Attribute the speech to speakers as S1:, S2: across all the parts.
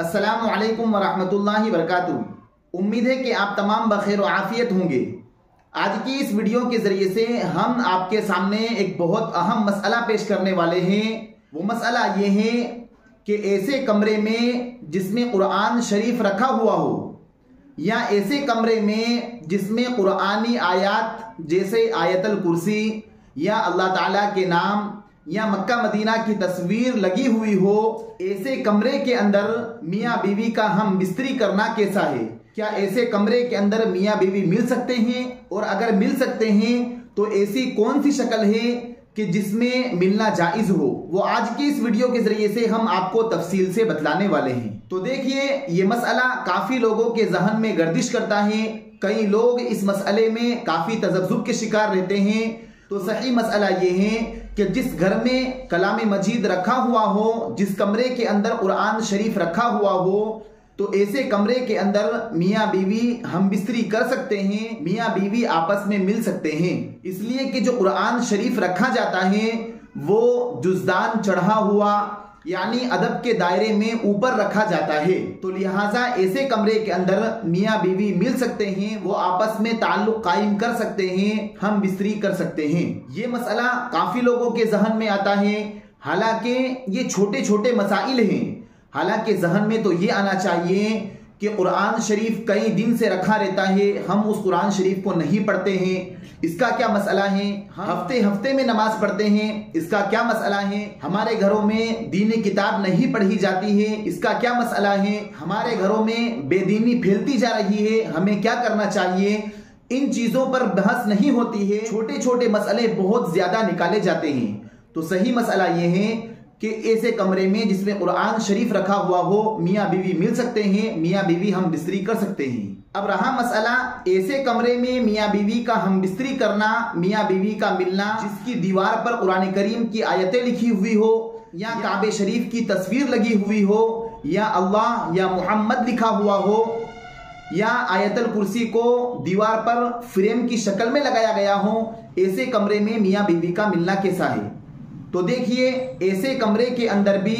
S1: अस्सलामु अलैकुम वरहमतुल्लाहि वबरकातुहू। उम्मीद है कि आप तमाम बखैर व आफियत होंगे। आज की इस वीडियो के जरिए से हम आपके सामने एक बहुत अहम मसला पेश करने वाले हैं। वो मसला ये है कि ऐसे कमरे में जिसमें कुरान शरीफ रखा हुआ हो या ऐसे कमरे में जिसमें कुरानी आयात जैसे आयतल कुर्सी या अल्लाह ताला के नाम या मक्का मदीना की तस्वीर लगी हुई हो, ऐसे कमरे के अंदर मियाँ बीवी का हम बिस्तरी करना कैसा है? क्या ऐसे कमरे के अंदर मियाँ बीवी मिल सकते हैं? और अगर मिल सकते हैं तो ऐसी कौन सी शक्ल है कि जिसमें मिलना जायज हो? वो आज की इस वीडियो के जरिए से हम आपको तफसील से बतलाने वाले हैं। तो देखिए, ये मसला काफी लोगों के जहन में गर्दिश करता है। कई लोग इस मसले में काफी तजब्जुब के शिकार रहते हैं। तो सही मसला ये है कि जिस घर में कलाम मजीद रखा हुआ हो, जिस कमरे के अंदर कुरान शरीफ रखा हुआ हो, तो ऐसे कमरे के अंदर मियाँ बीवी हम बिस्तरी कर सकते हैं, मियाँ बीवी आपस में मिल सकते हैं। इसलिए कि जो कुरान शरीफ रखा जाता है वो जुज़दान चढ़ा हुआ यानी अदब के दायरे में ऊपर रखा जाता है। तो लिहाजा ऐसे कमरे के अंदर मियाँ बीवी मिल सकते हैं, वो आपस में ताल्लुक कायम कर सकते हैं, हम बिस्तरी कर सकते हैं। ये मसला काफी लोगों के जहन में आता है। हालांकि ये छोटे छोटे मसाइल हैं। हालांकि जहन में तो ये आना चाहिए कि कुरान शरीफ कई दिन से रखा रहता है, हम उस कुरान शरीफ को नहीं पढ़ते हैं, इसका क्या मसला है? हफ्ते हफ्ते में नमाज पढ़ते हैं, इसका क्या मसला है? हमारे घरों में दीनी किताब नहीं पढ़ी जाती है, इसका क्या मसला है? हमारे घरों में बेदीनी फैलती जा रही है, हमें क्या करना चाहिए? इन चीजों पर बहस नहीं होती है। छोटे छोटे मसले बहुत ज्यादा निकाले जाते हैं। तो सही मसला ये है कि ऐसे कमरे में जिसमें कुरान शरीफ रखा हुआ हो, मियाँ बीवी मिल सकते हैं, मियाँ बीवी हम बिस्तरी कर सकते हैं। अब रहा मसला ऐसे कमरे में मियाँ बीवी का हम बिस्तरी करना, मियाँ बीवी का मिलना जिसकी दीवार पर कुरान करीम की आयतें लिखी हुई हो या काबे शरीफ की तस्वीर लगी हुई हो या अल्लाह या मोहम्मद लिखा हुआ हो या आयतल कुर्सी को दीवार पर फ्रेम की शक्ल में लगाया गया हो, ऐसे कमरे में मियाँ बीवी का मिलना कैसा है? तो देखिए, ऐसे कमरे के अंदर भी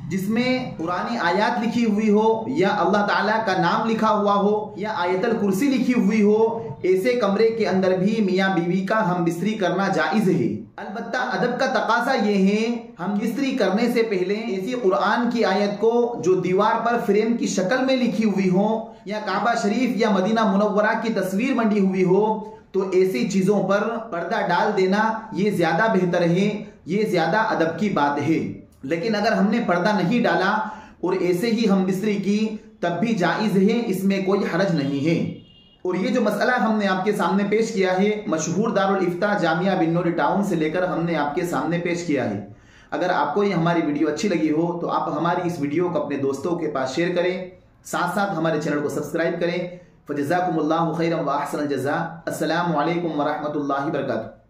S1: जिसमें पुरानी आयत लिखी हुई हो या अल्लाह ताला का नाम लिखा हुआ हो या आयतल कुर्सी लिखी हुई हो, ऐसे कमरे के अंदर भी मियाँ बीवी का हम बिस्तरी करना जायज है। अलबत्ता अदब का तकाजा ये है, हम बिस्तरी करने से पहले ऐसी कुरान की आयत को जो दीवार पर फ्रेम की शक्ल में लिखी हुई हो या काबा शरीफ या मदीना मुनव्वरा की तस्वीर मंडी हुई हो, तो ऐसी चीजों पर पर्दा डाल देना ये ज्यादा बेहतर है, ये ज्यादा अदब की बात है। लेकिन अगर हमने पर्दा नहीं डाला और ऐसे ही हम बिस्तरी की तब भी जायज है, इसमें कोई हरज नहीं है। और ये जो मसला हमने आपके सामने पेश किया है, मशहूर दारुल इफ्ता जामिया बिन नूर टाउन से लेकर हमने आपके सामने पेश किया है। अगर आपको ये हमारी वीडियो अच्छी लगी हो तो आप हमारी इस वीडियो को अपने दोस्तों के पास शेयर करें, साथ साथ हमारे चैनल को सब्सक्राइब करें। फजज़ाकुमुल्लाहु खैरन व अहसनल जज़ा। अस्सलामु अलैकुम व रहमतुल्लाहि व बरकातुहू।